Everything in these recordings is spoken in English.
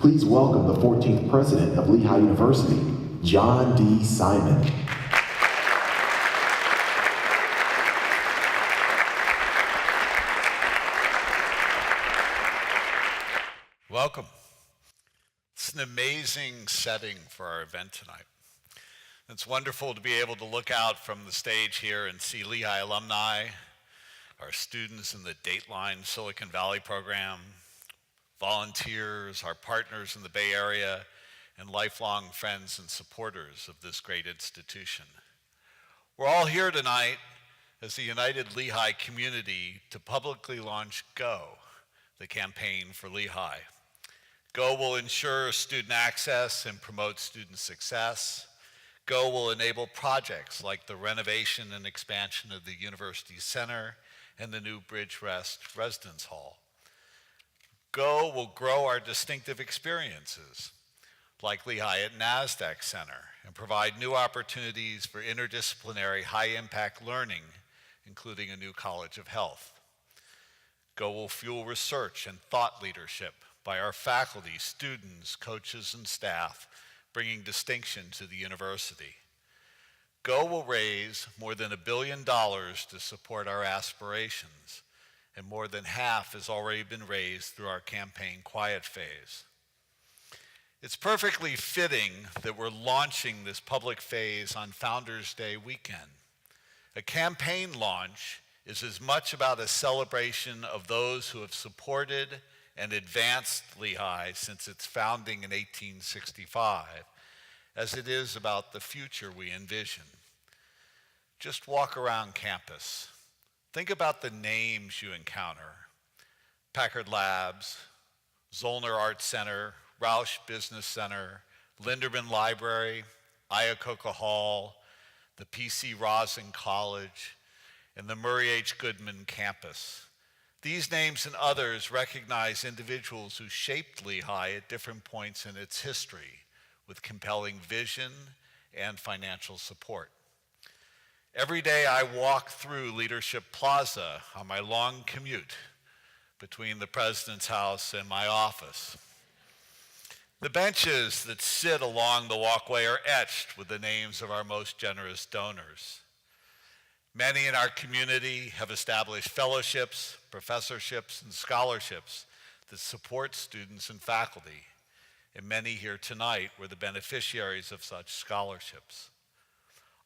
Please welcome the 14th president of Lehigh University, John D. Simon. Welcome. It's an amazing setting for our event tonight. It's wonderful to be able to look out from the stage here and see Lehigh alumni, our students in the Dateline Silicon Valley program, volunteers, our partners in the Bay Area, and lifelong friends and supporters of this great institution. We're all here tonight as a united Lehigh community to publicly launch GO, the campaign for Lehigh. GO will ensure student access and promote student success. GO will enable projects like the renovation and expansion of the University Center and the new Bridge Rest Residence Hall. GO will grow our distinctive experiences, like Lehigh at NASDAQ Center, and provide new opportunities for interdisciplinary high-impact learning, including a new College of Health. GO will fuel research and thought leadership by our faculty, students, coaches, and staff, bringing distinction to the university. GO will raise more than $1 billion to support our aspirations, and more than half has already been raised through our campaign quiet phase. It's perfectly fitting that we're launching this public phase on Founders Day weekend. A campaign launch is as much about a celebration of those who have supported and advanced Lehigh since its founding in 1865, as it is about the future we envision. Just walk around campus. Think about the names you encounter: Packard Labs, Zollner Art Center, Roush Business Center, Linderman Library, Iacocca Hall, the P.C. Rosen College, and the Murray H. Goodman campus. These names and others recognize individuals who shaped Lehigh at different points in its history with compelling vision and financial support. Every day I walk through Leadership Plaza on my long commute between the president's house and my office. The benches that sit along the walkway are etched with the names of our most generous donors. Many in our community have established fellowships, professorships, and scholarships that support students and faculty, and many here tonight were the beneficiaries of such scholarships.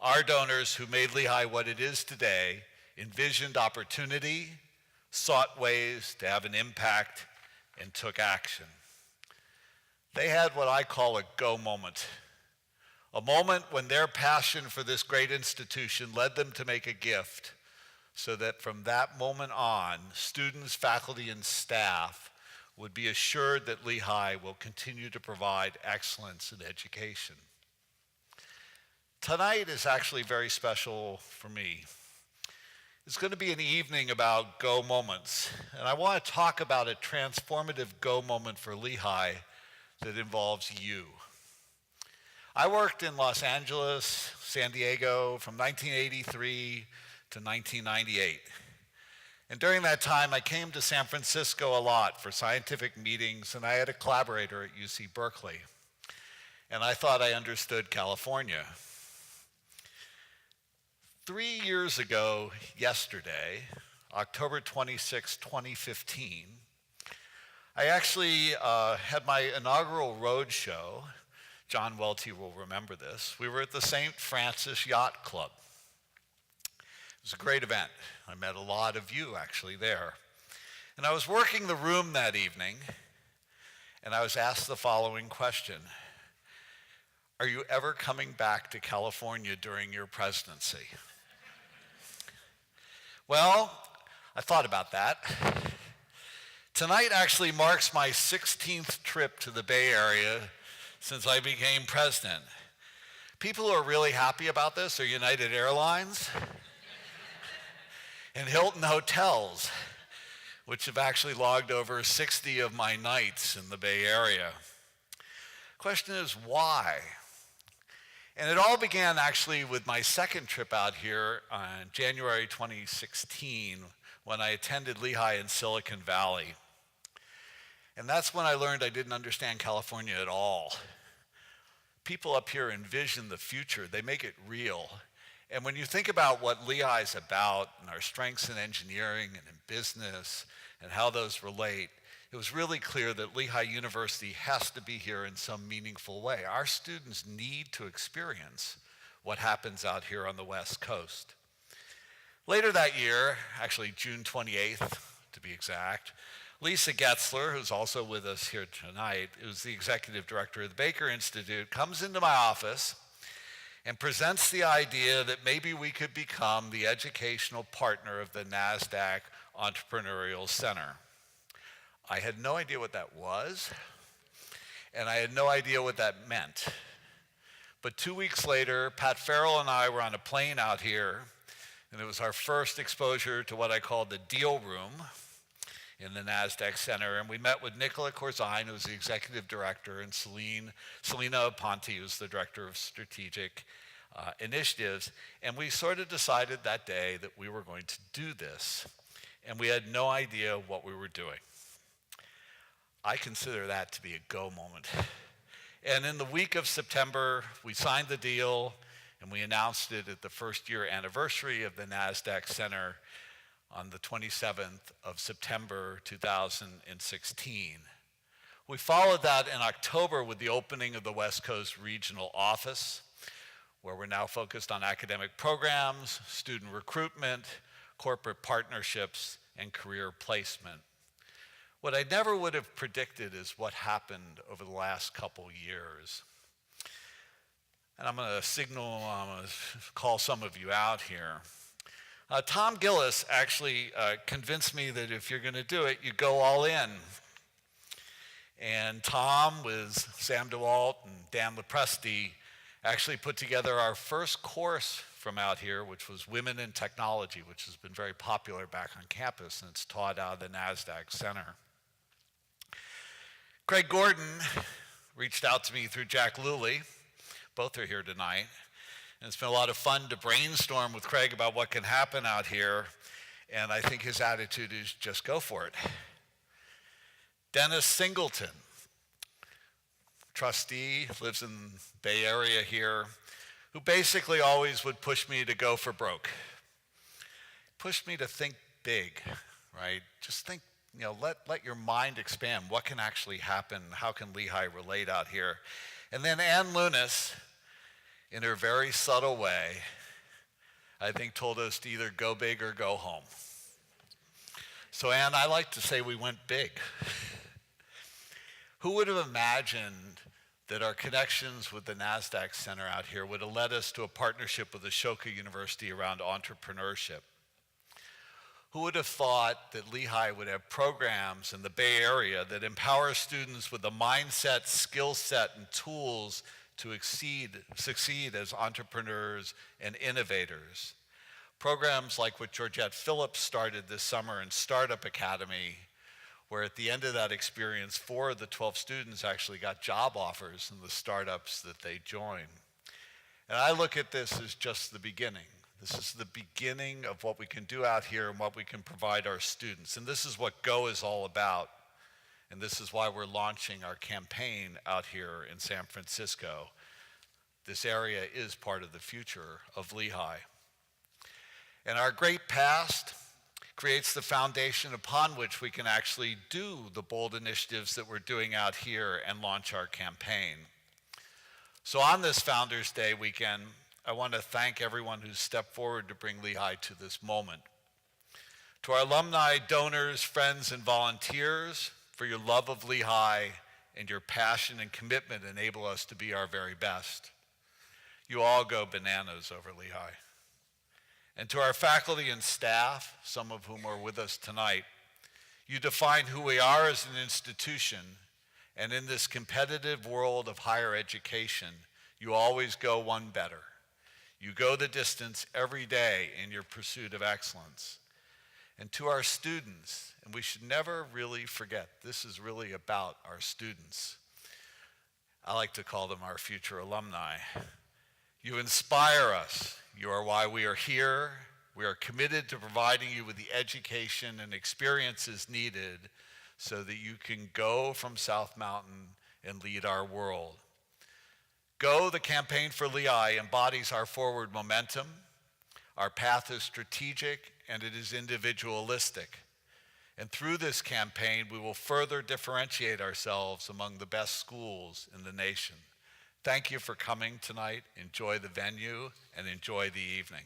Our donors who made Lehigh what it is today envisioned opportunity, sought ways to have an impact, and took action. They had what I call a GO moment. A moment when their passion for this great institution led them to make a gift so that from that moment on, students, faculty, and staff would be assured that Lehigh will continue to provide excellence in education. Tonight is actually very special for me. It's going to be an evening about GO moments, and I want to talk about a transformative GO moment for Lehigh that involves you. I worked in Los Angeles, San Diego from 1983 to 1998. And during that time, I came to San Francisco a lot for scientific meetings, and I had a collaborator at UC Berkeley. And I thought I understood California. 3 years ago yesterday, October 26, 2015, I actually had my inaugural road show. John Welty will remember this. We were at the St. Francis Yacht Club. It was a great event. I met a lot of you actually there. And I was working the room that evening, and I was asked the following question: are you ever coming back to California during your presidency? Well, I thought about that. Tonight actually marks my 16th trip to the Bay Area since I became president. People who are really happy about this are United Airlines and Hilton Hotels, which have actually logged over 60 of my nights in the Bay Area. Question is, why? And it all began actually with my second trip out here on January 2016 when I attended Lehigh in Silicon Valley. And that's when I learned I didn't understand California at all. People up here envision the future. They make it real. And when you think about what Lehigh is about and our strengths in engineering and in business and how those relate, it was really clear that Lehigh University has to be here in some meaningful way. Our students need to experience what happens out here on the West Coast. Later that year, actually June 28th to be exact, Lisa Getzler, who's also with us here tonight, who's the executive director of the Baker Institute, comes into my office and presents the idea that maybe we could become the educational partner of the NASDAQ Entrepreneurial Center. I had no idea what that was, and I had no idea what that meant. But 2 weeks later, Pat Farrell and I were on a plane out here, and it was our first exposure to what I called the deal room in the NASDAQ Center, and we met with Nicola Corzine, who's the executive director, and Selena Aponte, who's the director of strategic initiatives, and we sort of decided that day that we were going to do this, and we had no idea what we were doing. I consider that to be a go moment. And in the week of September, we signed the deal, and we announced it at the first year anniversary of the NASDAQ Center on the 27th of September 2016. We followed that in October with the opening of the West Coast Regional Office, where we're now focused on academic programs, student recruitment, corporate partnerships, and career placement. What I never would have predicted is what happened over the last couple years. And I'm going to call some of you out here. Tom Gillis actually convinced me that if you're going to do it, you go all in. And Tom, with Sam DeWalt and Dan Lepresti, actually put together our first course from out here, which was Women in Technology, which has been very popular back on campus, and it's taught out of the NASDAQ Center. Craig Gordon reached out to me through Jack Luley. Both are here tonight. And it's been a lot of fun to brainstorm with Craig about what can happen out here. And I think his attitude is just go for it. Dennis Singleton, trustee, lives in the Bay Area here, who basically always would push me to go for broke. Pushed me to think big, right? Just think, let your mind expand. What can actually happen? How can Lehigh relate out here? And then Ann Lunis, in her very subtle way, I think told us to either go big or go home. So Ann, I like to say we went big. Who would have imagined that our connections with the NASDAQ Center out here would have led us to a partnership with Ashoka University around entrepreneurship? Who would have thought that Lehigh would have programs in the Bay Area that empower students with the mindset, skill set, and tools to succeed as entrepreneurs and innovators? Programs like what Georgette Phillips started this summer in Startup Academy, where at the end of that experience, 4 of the 12 students actually got job offers in the startups that they joined. And I look at this as just the beginning. This is the beginning of what we can do out here and what we can provide our students. And this is what GO is all about. And this is why we're launching our campaign out here in San Francisco. This area is part of the future of Lehigh. And our great past creates the foundation upon which we can actually do the bold initiatives that we're doing out here and launch our campaign. So on this Founders Day weekend, I want to thank everyone who's stepped forward to bring Lehigh to this moment. To our alumni, donors, friends, and volunteers, for your love of Lehigh and your passion and commitment enable us to be our very best. You all go bananas over Lehigh. And to our faculty and staff, some of whom are with us tonight, you define who we are as an institution, and in this competitive world of higher education, you always go one better. You go the distance every day in your pursuit of excellence. And to our students, and we should never really forget, this is really about our students. I like to call them our future alumni. You inspire us. You are why we are here. We are committed to providing you with the education and experiences needed so that you can go from South Mountain and lead our world. Go, the campaign for Lehigh, embodies our forward momentum. Our path is strategic and it is individualistic. And through this campaign, we will further differentiate ourselves among the best schools in the nation. Thank you for coming tonight. Enjoy the venue and enjoy the evening.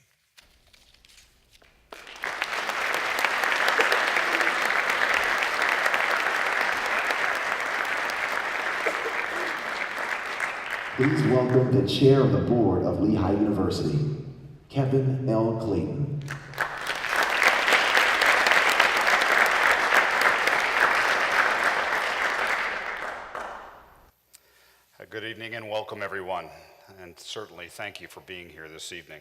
Please welcome the chair of the board of Lehigh University, Kevin L. Clayton. Good evening and welcome everyone, and certainly thank you for being here this evening.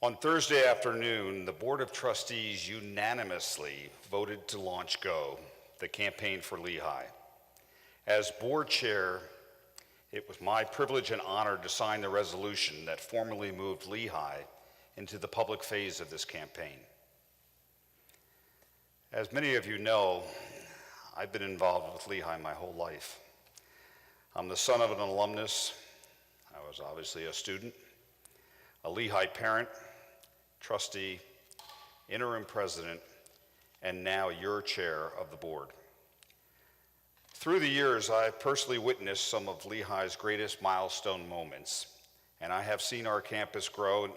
On Thursday afternoon, the Board of Trustees unanimously voted to launch Go, the campaign for Lehigh. As board chair, it was my privilege and honor to sign the resolution that formally moved Lehigh into the public phase of this campaign. As many of you know, I've been involved with Lehigh my whole life. I'm the son of an alumnus. I was obviously a student, a Lehigh parent, trustee, interim president, and now your chair of the board. Through the years, I've personally witnessed some of Lehigh's greatest milestone moments, and I have seen our campus grow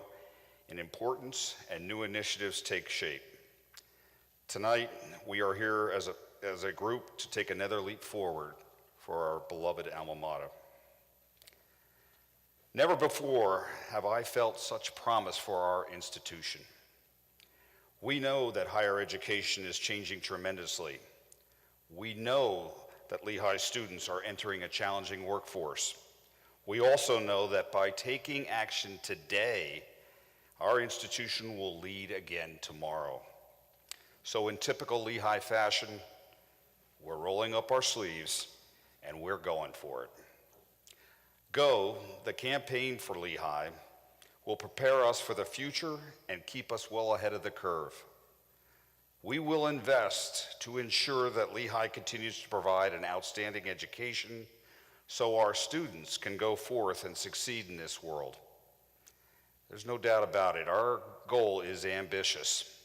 in importance and new initiatives take shape. Tonight, we are here as a group to take another leap forward for our beloved alma mater. Never before have I felt such promise for our institution. We know that higher education is changing tremendously. We know that Lehigh students are entering a challenging workforce. We also know that by taking action today, our institution will lead again tomorrow. So in typical Lehigh fashion, we're rolling up our sleeves and we're going for it. Go, the campaign for Lehigh, will prepare us for the future and keep us well ahead of the curve. We will invest to ensure that Lehigh continues to provide an outstanding education so our students can go forth and succeed in this world. There's no doubt about it, our goal is ambitious,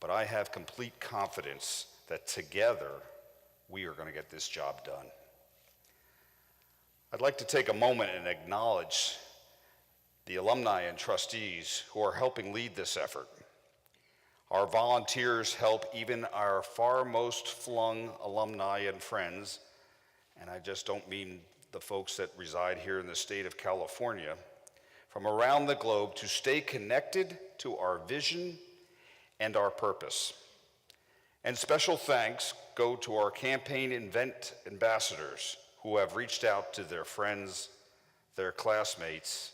but I have complete confidence that together we are going to get this job done. I'd like to take a moment and acknowledge the alumni and trustees who are helping lead this effort. Our volunteers help even our far most flung alumni and friends, and I just don't mean the folks that reside here in the state of California, from around the globe to stay connected to our vision and our purpose. And special thanks go to our campaign event ambassadors who have reached out to their friends, their classmates,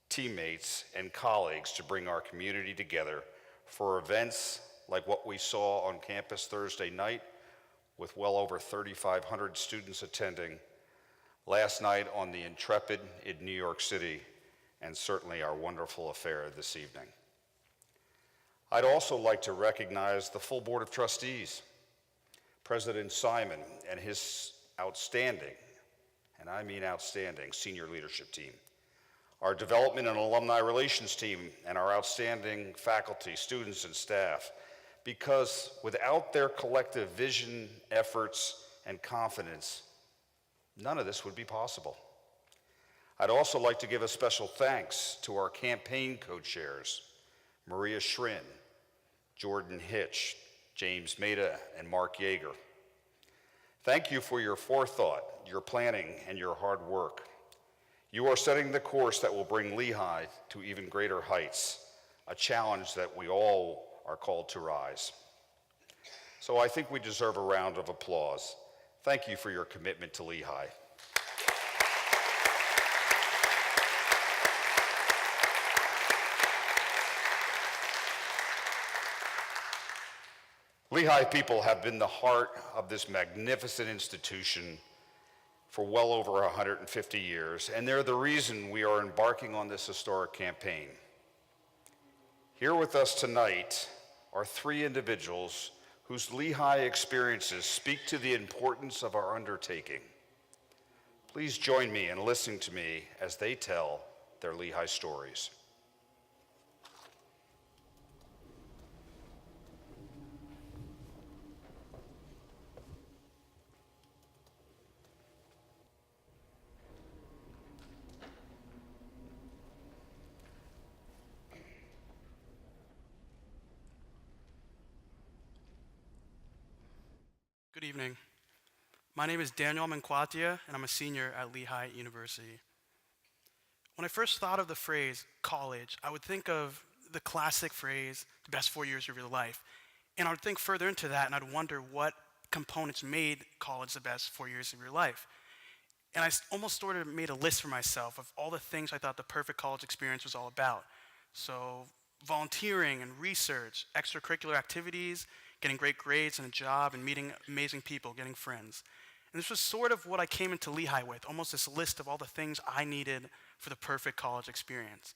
teammates, and colleagues to bring our community together for events like what we saw on campus Thursday night with well over 3,500 students attending, last night on the Intrepid in New York City, and certainly our wonderful affair this evening. I'd also like to recognize the full Board of Trustees, President Simon and his outstanding, and I mean outstanding, senior leadership team, our development and alumni relations team, and our outstanding faculty, students, and staff, because without their collective vision, efforts, and confidence, none of this would be possible. I'd also like to give a special thanks to our campaign co-chairs, Maria Schrin, Jordan Hitch, James Maida, and Mark Yeager. Thank you for your forethought, your planning, and your hard work. You are setting the course that will bring Lehigh to even greater heights, a challenge that we all are called to rise. So I think we deserve a round of applause. Thank you for your commitment to Lehigh. Lehigh people have been the heart of this magnificent institution for well over 150 years, and they're the reason we are embarking on this historic campaign. Here with us tonight are three individuals whose Lehigh experiences speak to the importance of our undertaking. Please join me in listening to me as they tell their Lehigh stories. Good evening. My name is Daniel Menkwatia, and I'm a senior at Lehigh University. When I first thought of the phrase college, I would think of the classic phrase, the best 4 years of your life. And I would think further into that, and I'd wonder what components made college the best 4 years of your life. And I almost sort of made a list for myself of all the things I thought the perfect college experience was all about. So volunteering and research, extracurricular activities, getting great grades and a job, and meeting amazing people, getting friends. And this was sort of what I came into Lehigh with, almost this list of all the things I needed for the perfect college experience.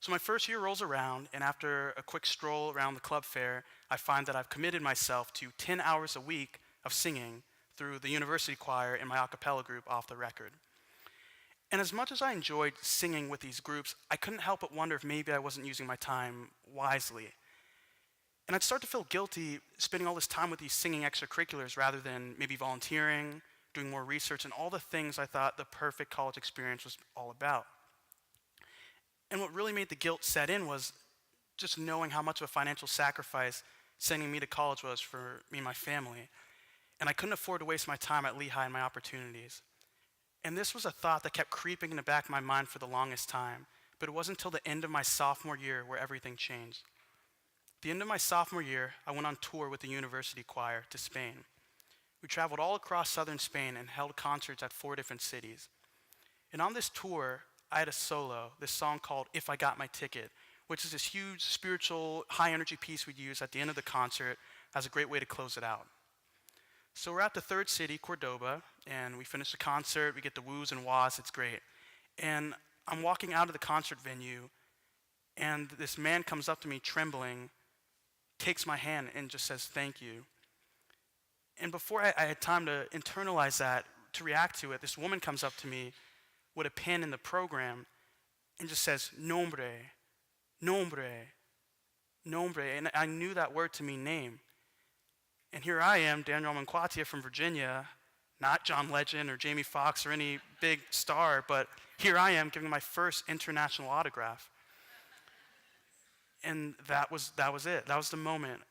So my first year rolls around, and after a quick stroll around the club fair, I find that I've committed myself to 10 hours a week of singing through the university choir and my a cappella group Off the Record. And as much as I enjoyed singing with these groups, I couldn't help but wonder if maybe I wasn't using my time wisely. And I'd start to feel guilty spending all this time with these singing extracurriculars rather than maybe volunteering, doing more research, and all the things I thought the perfect college experience was all about. And what really made the guilt set in was just knowing how much of a financial sacrifice sending me to college was for me and my family. And I couldn't afford to waste my time at Lehigh and my opportunities. And this was a thought that kept creeping in the back of my mind for the longest time, but it wasn't until the end of my sophomore year where everything changed. At the end of my sophomore year, I went on tour with the university choir to Spain. We traveled all across southern Spain and held concerts at 4 different cities. And on this tour, I had a solo, this song called If I Got My Ticket, which is this huge spiritual, high-energy piece we'd use at the end of the concert as a great way to close it out. So we're at the third city, Cordoba, and we finish the concert, we get the woos and wahs, it's great. And I'm walking out of the concert venue, and this man comes up to me trembling, takes my hand and just says, "Thank you." And before I had time to internalize that, to react to it, this woman comes up to me with a pen in the program and just says, "Nombre, nombre, nombre." And I knew that word to mean name. And here I am, Daniel Menkwatia from Virginia, not John Legend or Jamie Foxx or any big star, but here I am giving my first international autograph. And that was it. That was the moment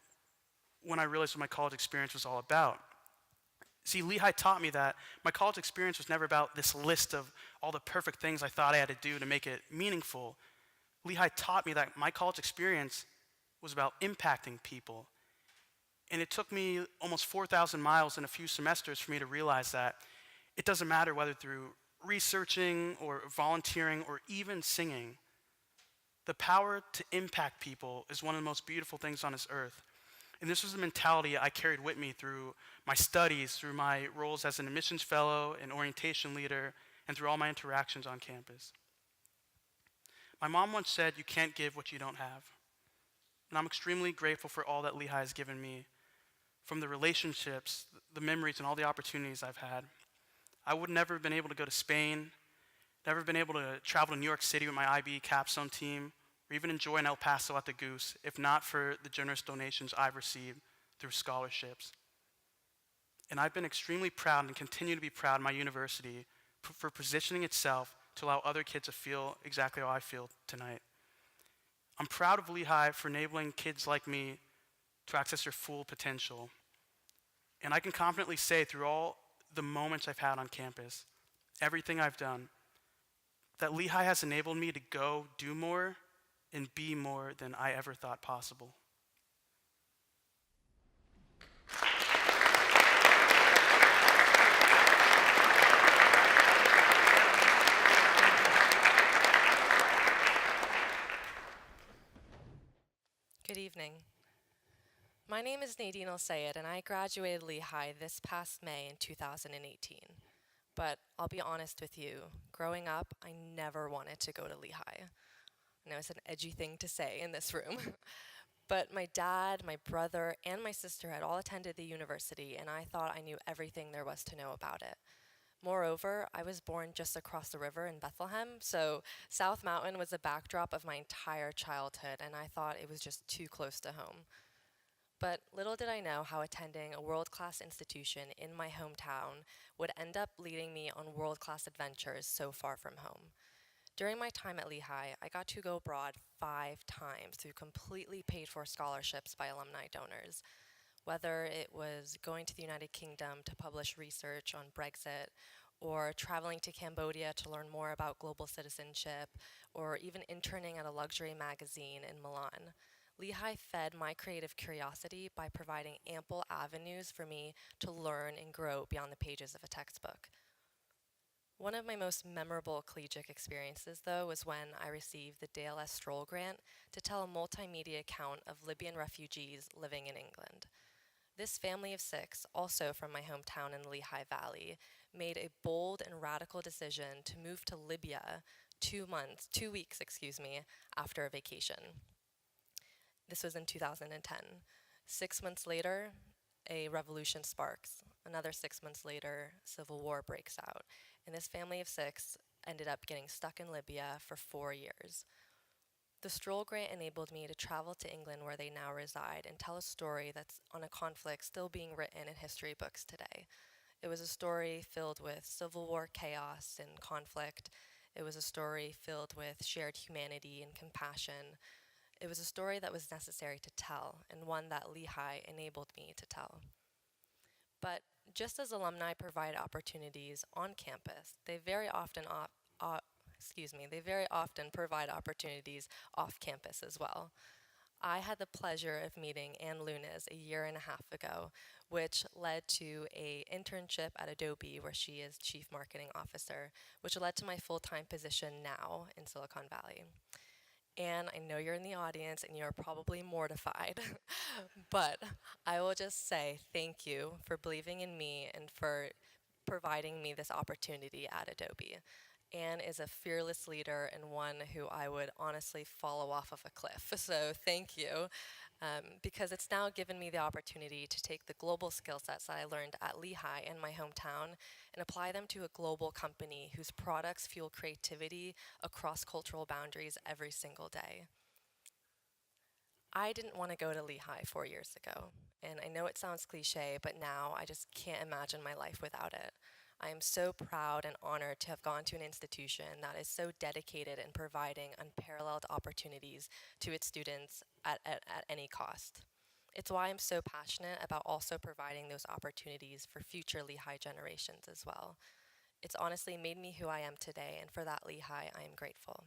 when I realized what my college experience was all about. See, Lehigh taught me that my college experience was never about this list of all the perfect things I thought I had to do to make it meaningful. Lehigh taught me that my college experience was about impacting people. And it took me almost 4,000 miles in a few semesters for me to realize that it doesn't matter whether through researching or volunteering or even singing, the power to impact people is one of the most beautiful things on this earth. And this was the mentality I carried with me through my studies, through my roles as an admissions fellow, an orientation leader, and through all my interactions on campus. My mom once said, "You can't give what you don't have." And I'm extremely grateful for all that Lehigh has given me, from the relationships, the memories, and all the opportunities I've had. I would never have been able to go to Spain, never been able to travel to New York City with my IB capstone team, or even enjoy an El Paso at the Goose, if not for the generous donations I've received through scholarships. And I've been extremely proud and continue to be proud of my university for positioning itself to allow other kids to feel exactly how I feel tonight. I'm proud of Lehigh for enabling kids like me to access their full potential. And I can confidently say through all the moments I've had on campus, everything I've done, that Lehigh has enabled me to go do more and be more than I ever thought possible. Good evening. My name is Nadine El-Sayed, and I graduated Lehigh this past May in 2018. But I'll be honest with you, growing up, I never wanted to go to Lehigh. I know it's an edgy thing to say in this room, But my dad, my brother, and my sister had all attended the university, and I thought I knew everything there was to know about it. Moreover, I was born just across the river in Bethlehem, so South Mountain was the backdrop of my entire childhood, and I thought it was just too close to home. But little did I know how attending a world-class institution in my hometown would end up leading me on world-class adventures so far from home. During my time at Lehigh, I got to go abroad 5 times through completely paid for scholarships by alumni donors. Whether it was going to the United Kingdom to publish research on Brexit, or traveling to Cambodia to learn more about global citizenship, or even interning at a luxury magazine in Milan. Lehigh fed my creative curiosity by providing ample avenues for me to learn and grow beyond the pages of a textbook. One of my most memorable collegiate experiences, though, was when I received the Dale S. Stroll Grant to tell a multimedia account of Libyan refugees living in England. This family of 6, also from my hometown in the Lehigh Valley, made a bold and radical decision to move to Libya 2 weeks, after a vacation. This was in 2010. 6 months later, a revolution sparks. Another 6 months later, civil war breaks out. And this family of 6 ended up getting stuck in Libya for 4 years. The Stroll Grant enabled me to travel to England, where they now reside, and tell a story that's on a conflict still being written in history books today. It was a story filled with Civil War chaos and conflict. It was a story filled with shared humanity and compassion. It was a story that was necessary to tell, and one that Lehigh enabled me to tell. But just as alumni provide opportunities on campus, they very often provide opportunities off campus as well. I had the pleasure of meeting Ann Lunas a year and a half ago, which led to a internship at Adobe, where she is Chief Marketing Officer, which led to my full-time position now in Silicon Valley. And I know you're in the audience and you're probably mortified, but I will just say thank you for believing in me and for providing me this opportunity at Adobe. Anne is a fearless leader and one who I would honestly follow off of a cliff. So thank you, because it's now given me the opportunity to take the global skill sets that I learned at Lehigh in my hometown and apply them to a global company whose products fuel creativity across cultural boundaries every single day. I didn't want to go to Lehigh 4 years ago, and I know it sounds cliche, but now I just can't imagine my life without it. I am so proud and honored to have gone to an institution that is so dedicated in providing unparalleled opportunities to its students at any cost. It's why I'm so passionate about also providing those opportunities for future Lehigh generations as well. It's honestly made me who I am today, and for that, Lehigh, I am grateful.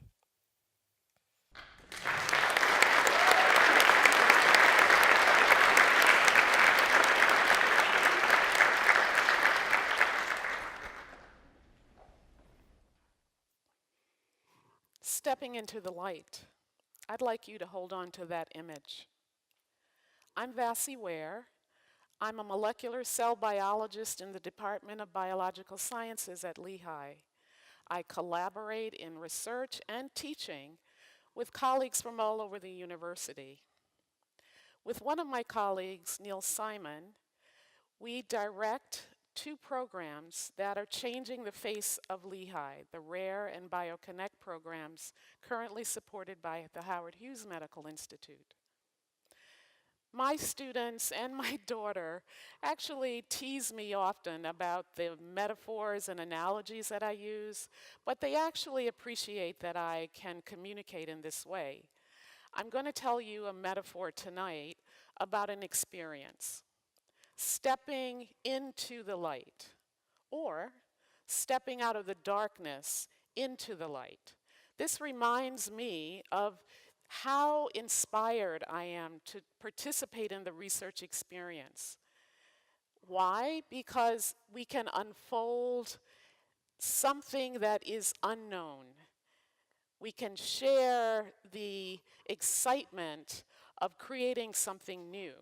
Stepping into the light. I'd like you to hold on to that image. I'm Vassie Ware. I'm a molecular cell biologist in the Department of Biological Sciences at Lehigh. I collaborate in research and teaching with colleagues from all over the university. With one of my colleagues, Neil Simon, we direct 2 programs that are changing the face of Lehigh, the RARE and BioConnect programs currently supported by the Howard Hughes Medical Institute. My students and my daughter actually tease me often about the metaphors and analogies that I use, but they actually appreciate that I can communicate in this way. I'm going to tell you a metaphor tonight about an experience. Stepping into the light, or stepping out of the darkness into the light. This reminds me of how inspired I am to participate in the research experience. Why? Because we can unfold something that is unknown. We can share the excitement of creating something new.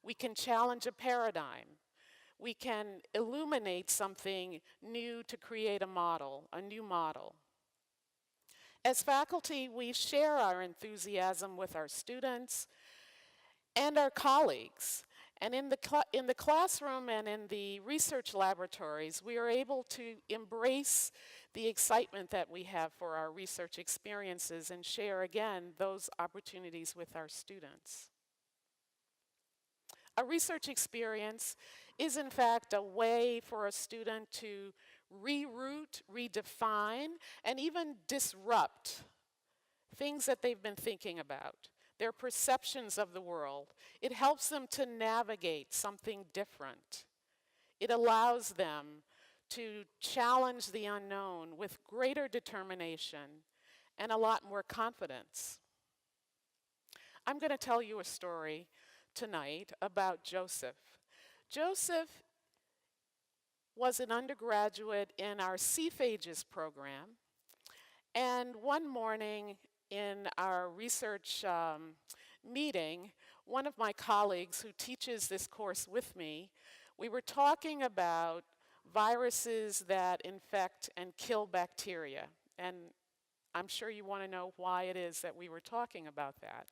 We can challenge a paradigm. We can illuminate something new to create a model, a new model. As faculty, we share our enthusiasm with our students and our colleagues. And in the classroom and in the research laboratories, we are able to embrace the excitement that we have for our research experiences and share again those opportunities with our students. A research experience is in fact a way for a student to reroute, redefine, and even disrupt things that they've been thinking about, their perceptions of the world. It helps them to navigate something different. It allows them to challenge the unknown with greater determination and a lot more confidence. I'm going to tell you a story tonight about Joseph. Joseph was an undergraduate in our CPHAGES program, and one morning in our research meeting, one of my colleagues who teaches this course with me, we were talking about viruses that infect and kill bacteria. And I'm sure you want to know why it is that we were talking about that.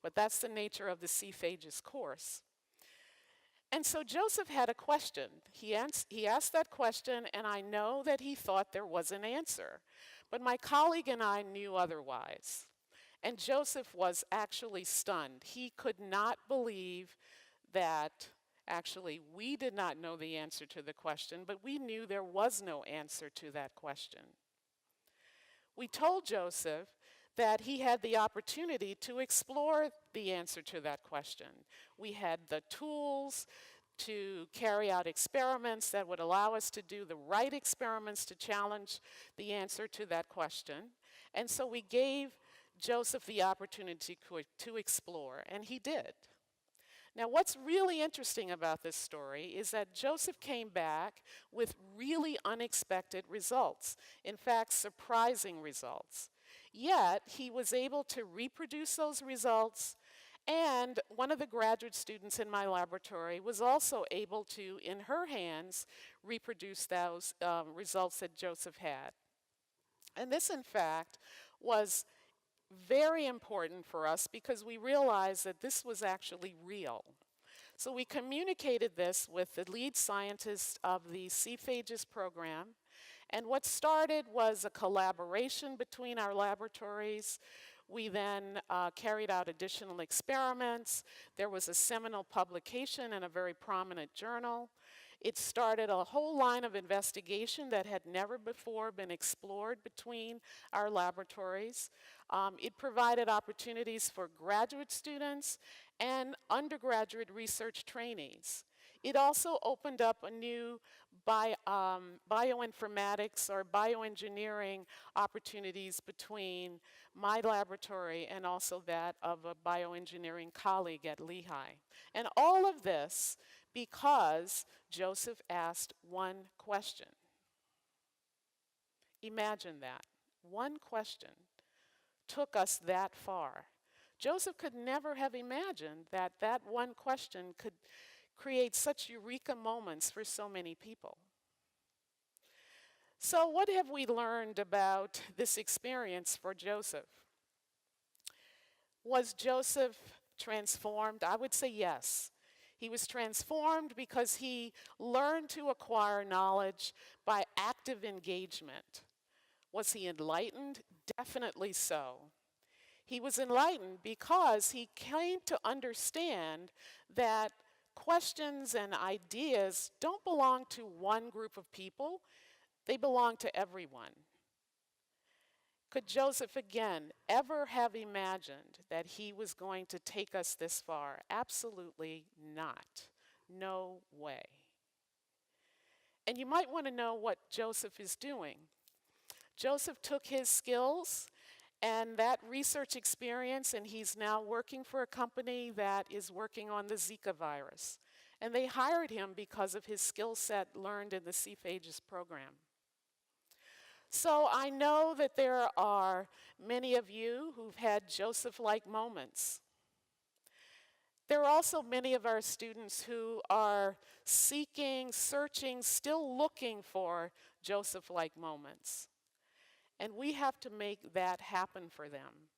But that's the nature of the CPHAGES course. And so Joseph had a question. He asked that question, and I know that he thought there was an answer. But my colleague and I knew otherwise. And Joseph was actually stunned. He could not believe that actually we did not know the answer to the question, but we knew there was no answer to that question. We told Joseph that he had the opportunity to explore the answer to that question. We had the tools to carry out experiments that would allow us to do the right experiments to challenge the answer to that question. And so we gave Joseph the opportunity to explore, and he did. Now, what's really interesting about this story is that Joseph came back with really unexpected results. In fact, surprising results. Yet, he was able to reproduce those results, and one of the graduate students in my laboratory was also able to, in her hands, reproduce those results that Joseph had. And this, in fact, was very important for us because we realized that this was actually real. So we communicated this with the lead scientist of the CPHAGES program, and what started was a collaboration between our laboratories. We then carried out additional experiments. There was a seminal publication in a very prominent journal. It started a whole line of investigation that had never before been explored between our laboratories. It provided opportunities for graduate students and undergraduate research trainees. It also opened up a new bioinformatics or bioengineering opportunities between my laboratory and also that of a bioengineering colleague at Lehigh. And all of this because Joseph asked one question. Imagine that. One question took us that far. Joseph could never have imagined that that one question could create such eureka moments for so many people. So what have we learned about this experience for Joseph? Was Joseph transformed? I would say yes. He was transformed because he learned to acquire knowledge by active engagement. Was he enlightened? Definitely so. He was enlightened because he came to understand that questions and ideas don't belong to one group of people, they belong to everyone. Could Joseph again ever have imagined that he was going to take us this far? Absolutely not. No way. And you might want to know what Joseph is doing. Joseph took his skills and that research experience, and he's now working for a company that is working on the Zika virus. And they hired him because of his skill set learned in the CPHAGES program. So I know that there are many of you who've had Joseph-like moments. There are also many of our students who are seeking, searching, still looking for Joseph-like moments. And we have to make that happen for them.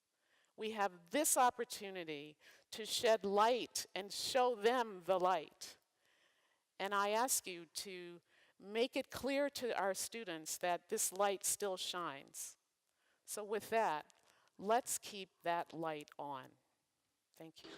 We have this opportunity to shed light and show them the light. And I ask you to make it clear to our students that this light still shines. So with that, let's keep that light on. Thank you.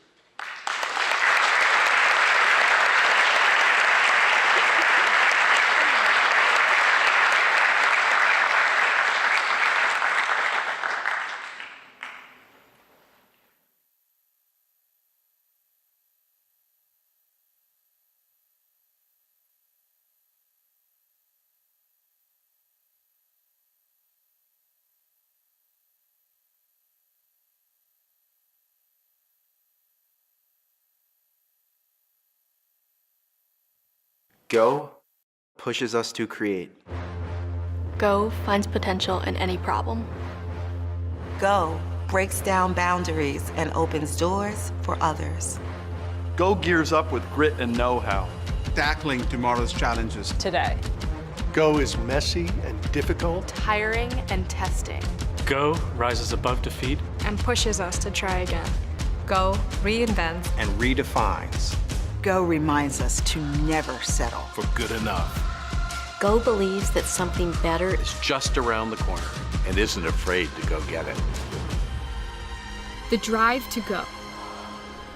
Go pushes us to create. Go finds potential in any problem. Go breaks down boundaries and opens doors for others. Go gears up with grit and know-how. Tackling tomorrow's challenges. Today. Go is messy and difficult. Hiring and testing. Go rises above defeat and pushes us to try again. Go reinvents and redefines. Go reminds us to never settle for good enough. Go believes that something better is just around the corner and isn't afraid to go get it. The drive to go.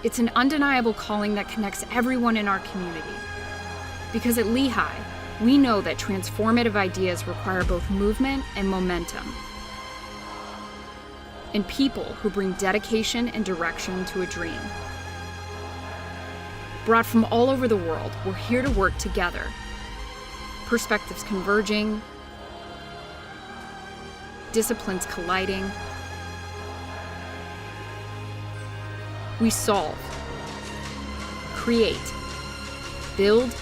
It's an undeniable calling that connects everyone in our community. Because at Lehigh, we know that transformative ideas require both movement and momentum. And people who bring dedication and direction to a dream. Brought from all over the world, we're here to work together. Perspectives converging, disciplines colliding. We solve, create, build,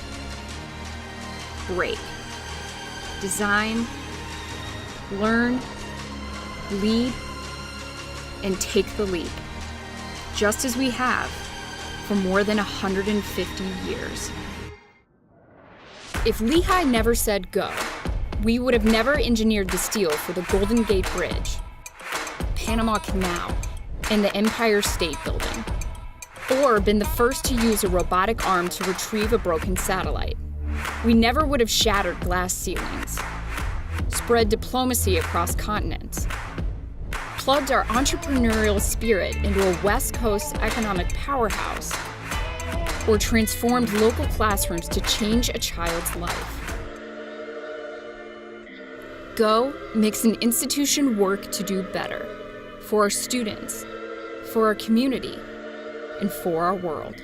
break, design, learn, lead, and take the leap, just as we have for more than 150 years. If Lehigh never said go, we would have never engineered the steel for the Golden Gate Bridge, Panama Canal, and the Empire State Building, or been the first to use a robotic arm to retrieve a broken satellite. We never would have shattered glass ceilings, spread diplomacy across continents, plugged our entrepreneurial spirit into a West Coast economic powerhouse, or transformed local classrooms to change a child's life. Go makes an institution work to do better for our students, for our community, and for our world.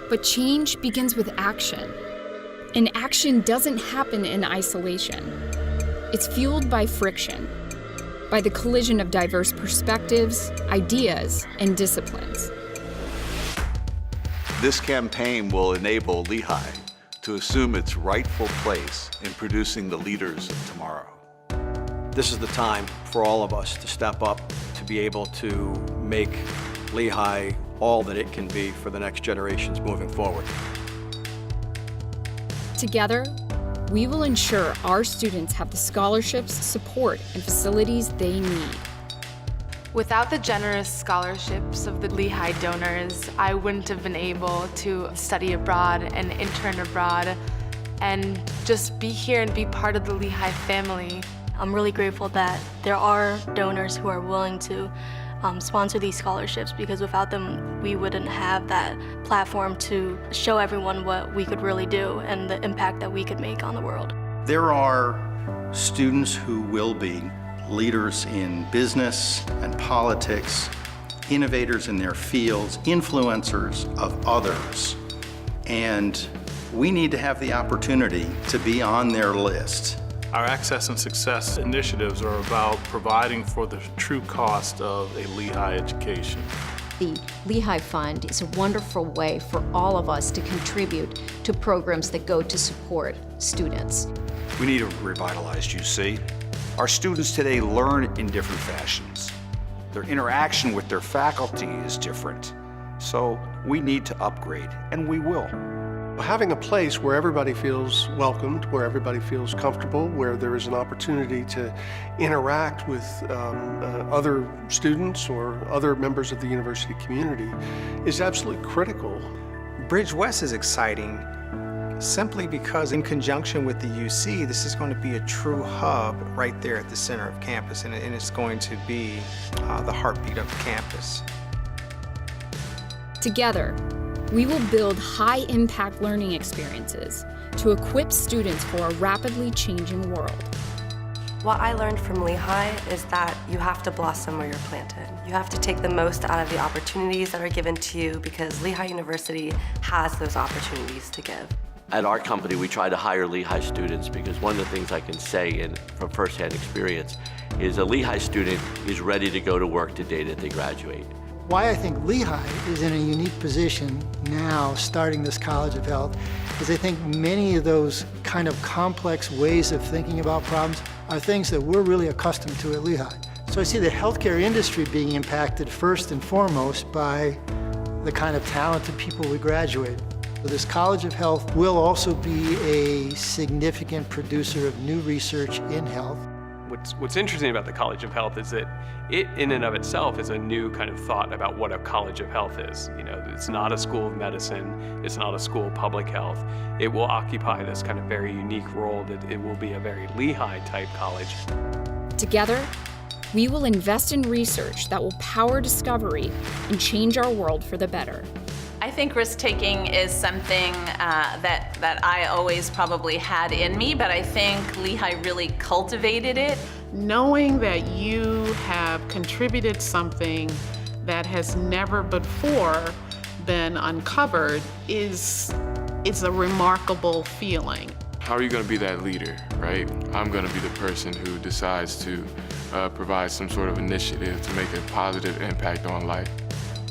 But change begins with action, and action doesn't happen in isolation. It's fueled by friction, by the collision of diverse perspectives, ideas, and disciplines. This campaign will enable Lehigh to assume its rightful place in producing the leaders of tomorrow. This is the time for all of us to step up, to be able to make Lehigh all that it can be for the next generations moving forward. Together, we will ensure our students have the scholarships, support, and facilities they need. Without the generous scholarships of the Lehigh donors, I wouldn't have been able to study abroad and intern abroad and just be here and be part of the Lehigh family. I'm really grateful that there are donors who are willing to sponsor these scholarships, because without them, we wouldn't have that platform to show everyone what we could really do and the impact that we could make on the world. There are students who will be leaders in business and politics, innovators in their fields, influencers of others. And we need to have the opportunity to be on their list. Our Access and Success initiatives are about providing for the true cost of a Lehigh education. The Lehigh Fund is a wonderful way for all of us to contribute to programs that go to support students. We need a revitalized UC. Our students today learn in different fashions. Their interaction with their faculty is different. So we need to upgrade, and we will. Having a place where everybody feels welcomed, where everybody feels comfortable, where there is an opportunity to interact with other students or other members of the university community is absolutely critical. Bridge West is exciting simply because in conjunction with the UC, this is going to be a true hub right there at the center of campus, and it's going to be the heartbeat of the campus. Together, we will build high-impact learning experiences to equip students for a rapidly changing world. What I learned from Lehigh is that you have to blossom where you're planted. You have to take the most out of the opportunities that are given to you because Lehigh University has those opportunities to give. At our company, we try to hire Lehigh students because one of the things I can say from firsthand experience is a Lehigh student is ready to go to work the day that they graduate. Why I think Lehigh is in a unique position now, starting this College of Health, is I think many of those kind of complex ways of thinking about problems are things that we're really accustomed to at Lehigh. So I see the healthcare industry being impacted first and foremost by the kind of talented people we graduate. So this College of Health will also be a significant producer of new research in health. What's interesting about the College of Health is that it, in and of itself, is a new kind of thought about what a College of Health is. You know, it's not a school of medicine, it's not a school of public health. It will occupy this kind of very unique role that it will be a very Lehigh-type college. Together, we will invest in research that will power discovery and change our world for the better. I think risk-taking is something that I always probably had in me, but I think Lehigh really cultivated it. Knowing that you have contributed something that has never before been uncovered is a remarkable feeling. How are you going to be that leader, right? I'm going to be the person who decides to provide some sort of initiative to make a positive impact on life.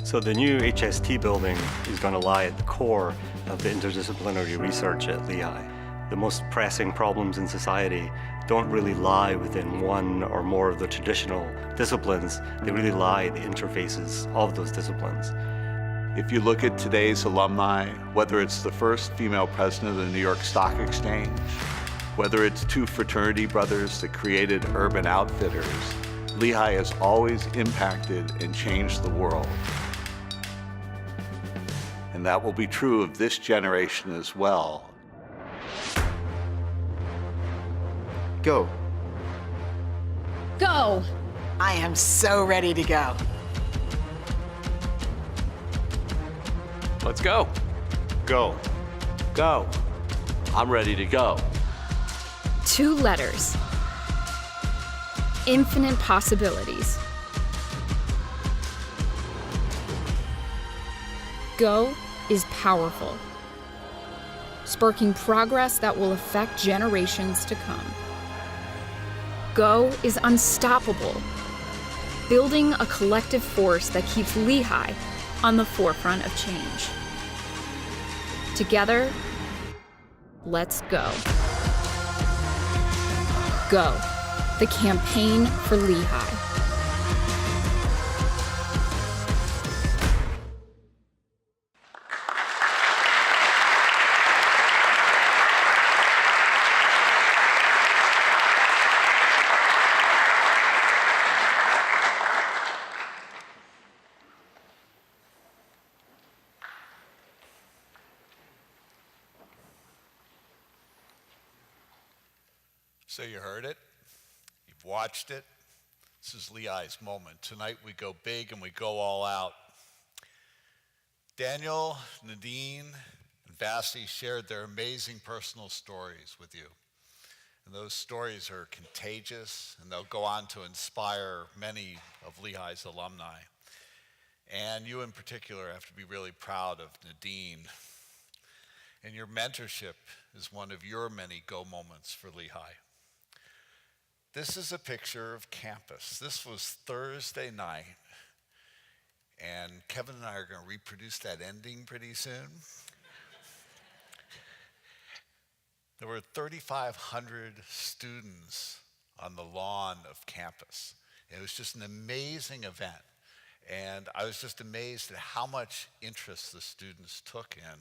So the new HST building is going to lie at the core of the interdisciplinary research at Lehigh. The most pressing problems in society don't really lie within one or more of the traditional disciplines. They really lie at the interfaces of those disciplines. If you look at today's alumni, whether it's the first female president of the New York Stock Exchange, whether it's two fraternity brothers that created Urban Outfitters, Lehigh has always impacted and changed the world. And that will be true of this generation as well. Go. Go! I am so ready to go. Let's go. Go. Go. I'm ready to go. 2 letters. Infinite possibilities. Go is powerful, sparking progress that will affect generations to come. Go is unstoppable, building a collective force that keeps Lehigh on the forefront of change. Together, let's go. Go, the campaign for Lehigh. So you heard it, you've watched it. This is Lehigh's moment. Tonight we go big and we go all out. Daniel, Nadine, and Vassie shared their amazing personal stories with you. And those stories are contagious, and they'll go on to inspire many of Lehigh's alumni. And you in particular have to be really proud of Nadine. And your mentorship is one of your many go moments for Lehigh. This is a picture of campus. This was Thursday night, and Kevin and I are going to reproduce that ending pretty soon. There were 3,500 students on the lawn of campus. It was just an amazing event. And I was just amazed at how much interest the students took in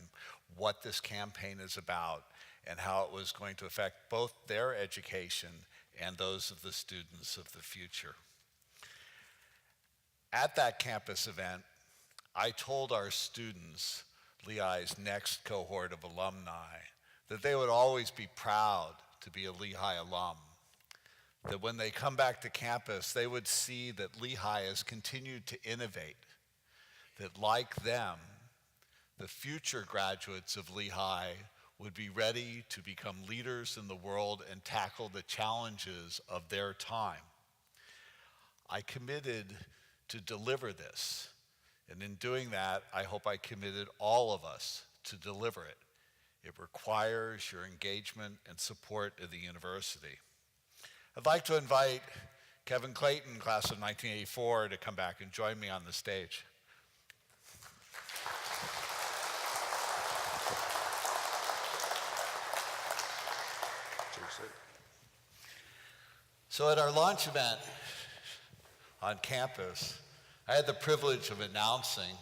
what this campaign is about and how it was going to affect both their education and those of the students of the future. At that campus event, I told our students, Lehigh's next cohort of alumni, that they would always be proud to be a Lehigh alum. That when they come back to campus, they would see that Lehigh has continued to innovate. That like them, the future graduates of Lehigh would be ready to become leaders in the world and tackle the challenges of their time. I committed to deliver this, and in doing that, I hope I committed all of us to deliver it. It requires your engagement and support of the university. I'd like to invite Kevin Clayton, class of 1984, to come back and join me on the stage. So at our launch event on campus, I had the privilege of announcing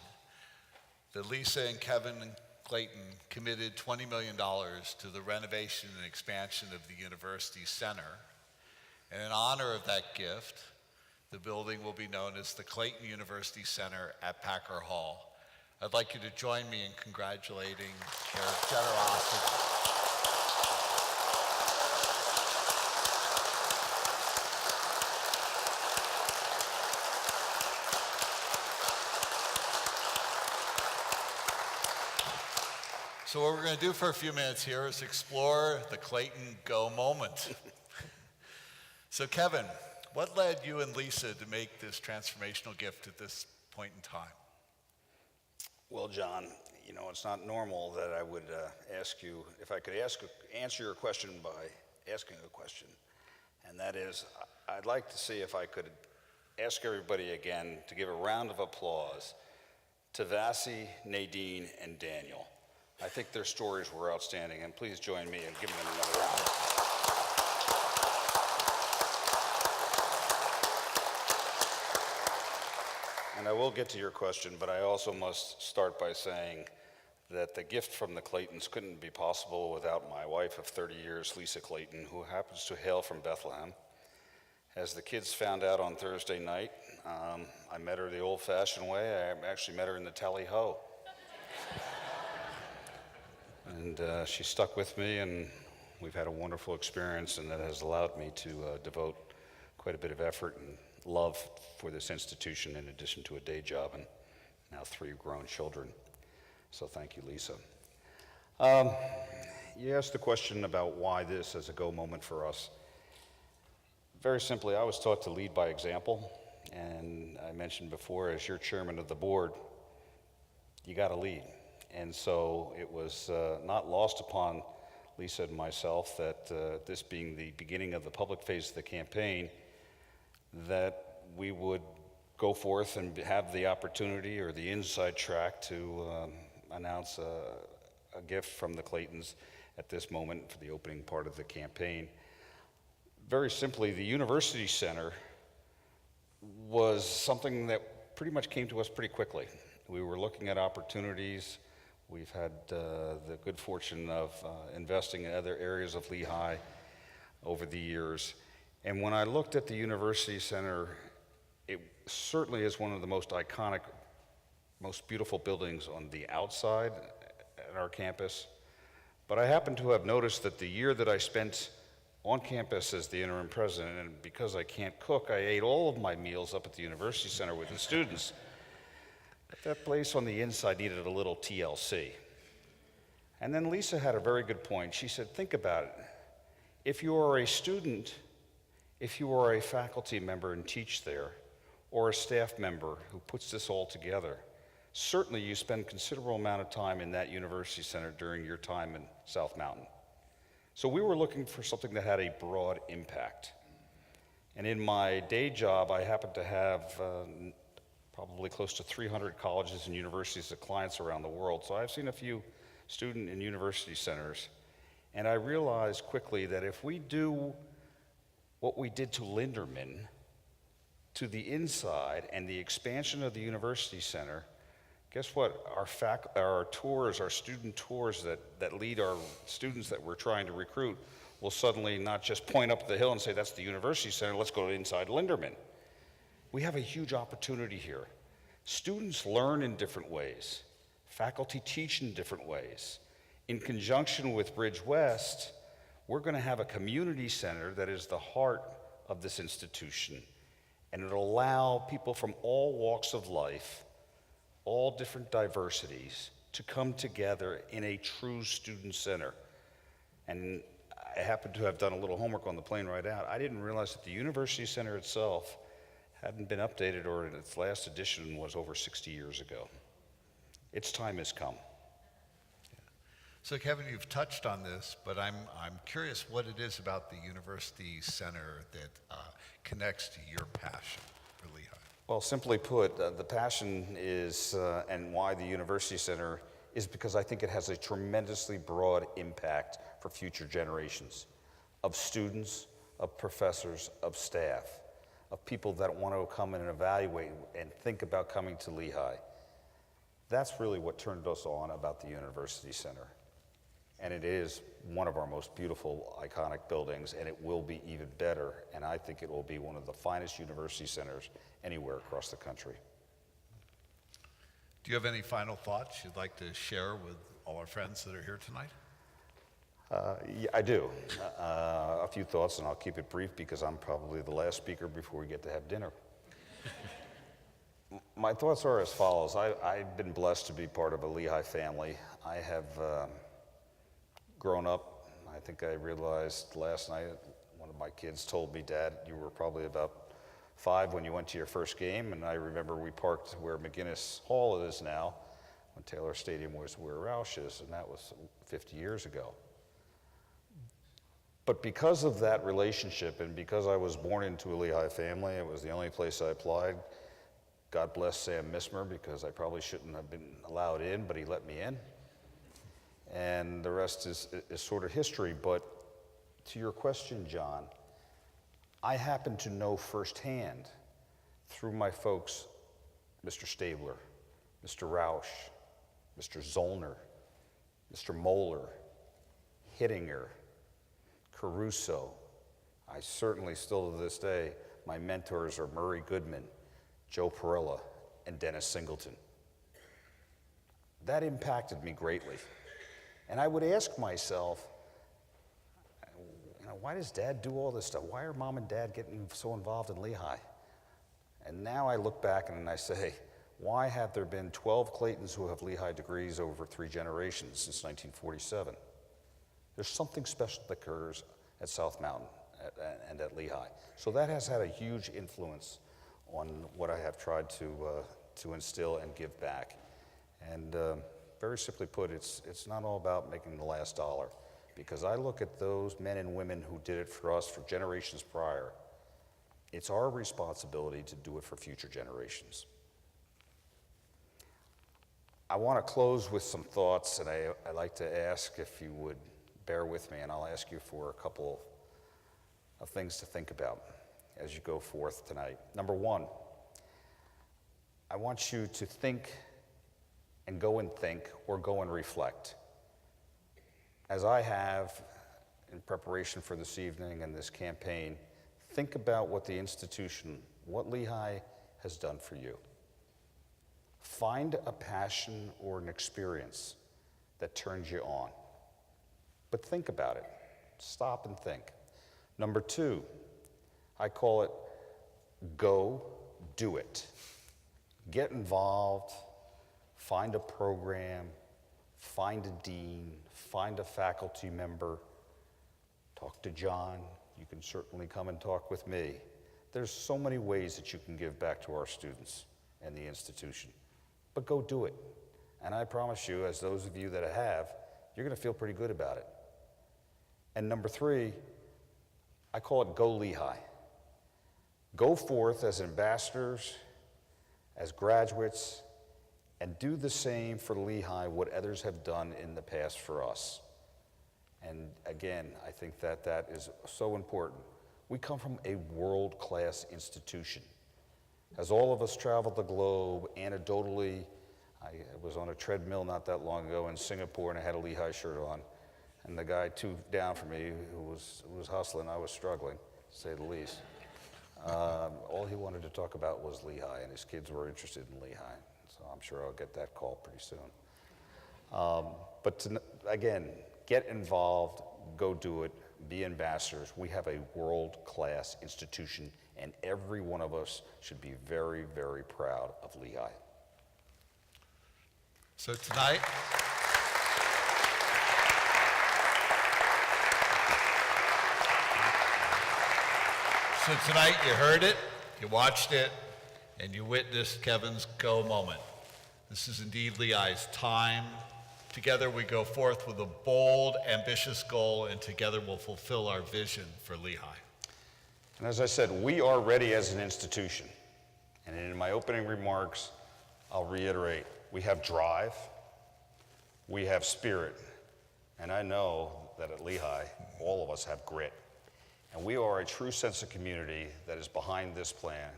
that Lisa and Kevin Clayton committed $20 million to the renovation and expansion of the university center. And in honor of that gift, the building will be known as the Clayton University Center at Packer Hall. I'd like you to join me in congratulating their generosity. So what we're going to do for a few minutes here is explore the Clayton Go Moment. So Kevin, what led you and Lisa to make this transformational gift at this point in time? Well, John, you know, it's not normal that I would ask you, if I could answer your question by asking a question. And that is, I'd like to see if I could ask everybody again to give a round of applause to Vassie, Nadine, and Daniel. I think their stories were outstanding, and please join me in giving them another round. And I will get to your question, but I also must start by saying that the gift from the Claytons couldn't be possible without my wife of 30 years, Lisa Clayton, who happens to hail from Bethlehem. As the kids found out on Thursday night, I met her the old-fashioned way. I actually met her in the tally-ho. And she stuck with me, and we've had a wonderful experience, and that has allowed me to devote quite a bit of effort and love for this institution in addition to a day job and now 3 grown children. So thank you, Lisa. You asked the question about why this is a go moment for us. Very simply, I was taught to lead by example, and I mentioned before, as your chairman of the board, you got to lead. And so it was not lost upon Lisa and myself that this being the beginning of the public phase of the campaign, that we would go forth and have the opportunity or the inside track to announce a gift from the Claytons at this moment for the opening part of the campaign. Very simply, the University Center was something that pretty much came to us pretty quickly. We were looking at opportunities. We've had the good fortune of investing in other areas of Lehigh over the years. And when I looked at the University Center, it certainly is one of the most iconic, most beautiful buildings on the outside at our campus. But I happen to have noticed that the year that I spent on campus as the interim president, and because I can't cook, I ate all of my meals up at the University Center with the students. That place on the inside needed a little TLC. And then Lisa had a very good point. She said, think about it. If you are a student, if you are a faculty member and teach there, or a staff member who puts this all together, certainly you spend a considerable amount of time in that University Center during your time in South Mountain. So we were looking for something that had a broad impact. And in my day job, I happen to have probably close to 300 colleges and universities as clients around the world. So I've seen a few student and university centers, and I realized quickly that if we do what we did to Linderman, to the inside and the expansion of the university center, Guess what? Our tours, our student tours that lead our students that we're trying to recruit will suddenly not just point up the hill and say, that's the University Center, let's go inside Linderman. We have a huge opportunity here. Students learn in different ways. Faculty teach in different ways. In conjunction with Bridge West, we're going to have a community center that is the heart of this institution, and it'll allow people from all walks of life, all different diversities, to come together in a true student center. And I happen to have done a little homework on the plane right out. I didn't realize that the University Center itself hadn't been updated, or in its last edition was over 60 years ago. Its time has come. So Kevin, you've touched on this, but I'm curious what it is about the University Center that connects to your passion for Lehigh. Well, simply put, the passion is, and why the University Center, is because I think it has a tremendously broad impact for future generations of students, of professors, of staff, of people that want to come in and evaluate and think about coming to Lehigh. That's really what turned us on about the University Center. And it is one of our most beautiful, iconic buildings, and it will be even better. And I think it will be one of the finest university centers anywhere across the country. Do you have any final thoughts you'd like to share with all our friends that are here tonight? Yeah, I do. A few thoughts, and I'll keep it brief because I'm probably the last speaker before we get to have dinner. My thoughts are as follows. I've been blessed to be part of a Lehigh family. I have grown up. I think I realized last night, one of my kids told me, Dad, you were probably about 5 when you went to your first game, and I remember we parked where McGinnis Hall is now, when Taylor Stadium was where Roush is, and that was 50 years ago. But because of that relationship, and because I was born into a Lehigh family, it was the only place I applied. God bless Sam Mismer, because I probably shouldn't have been allowed in, but he let me in. And the rest is sort of history. But to your question, John, I happen to know firsthand through my folks, Mr. Stabler, Mr. Roush, Mr. Zollner, Mr. Moeller, Hittinger, Caruso. I certainly still to this day, my mentors are Murray Goodman, Joe Perella, and Dennis Singleton. That impacted me greatly. And I would ask myself, why does Dad do all this stuff? Why are Mom and Dad getting so involved in Lehigh? And now I look back and I say, why have there been 12 Claytons who have Lehigh degrees over 3 generations since 1947? There's something special that occurs at South Mountain and at Lehigh. So that has had a huge influence on what I have tried to instill and give back. And very simply put, it's not all about making the last dollar, because I look at those men and women who did it for us for generations prior. It's our responsibility to do it for future generations. I want to close with some thoughts, and I'd like to ask if you would bear with me, and I'll ask you for a couple of things to think about as you go forth tonight. Number one, I want you to think and go and think, or go and reflect. As I have in preparation for this evening and this campaign, think about what the institution, what Lehigh has done for you. Find a passion or an experience that turns you on. But think about it. Stop and think. Number two, I call it go do it. Get involved, find a program, find a dean, find a faculty member, talk to John. You can certainly come and talk with me. There's so many ways that you can give back to our students and the institution, but go do it. And I promise you, as those of you that have, you're gonna feel pretty good about it. And number three, I call it Go Lehigh. Go forth as ambassadors, as graduates, and do the same for Lehigh, what others have done in the past for us. And again, I think that that is so important. We come from a world-class institution. As all of us travel the globe, anecdotally, I was on a treadmill not that long ago in Singapore, and I had a Lehigh shirt on. And the guy two down from me who was hustling, I was struggling, to say the least. All he wanted to talk about was Lehigh, and his kids were interested in Lehigh. So I'm sure I'll get that call pretty soon. Again, get involved, go do it, be ambassadors. We have a world-class institution, and every one of us should be very, very proud of Lehigh. So tonight, you heard it, you watched it, and you witnessed Kevin's Go Moment. This is indeed Lehigh's time. Together we go forth with a bold, ambitious goal, and together we'll fulfill our vision for Lehigh. And as I said, we are ready as an institution. And in my opening remarks, I'll reiterate, we have drive, we have spirit, and I know that at Lehigh, all of us have grit. And we are a true sense of community that is behind this plan,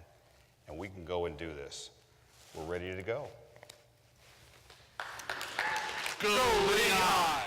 and we can go and do this. We're ready to go. Go Lehigh!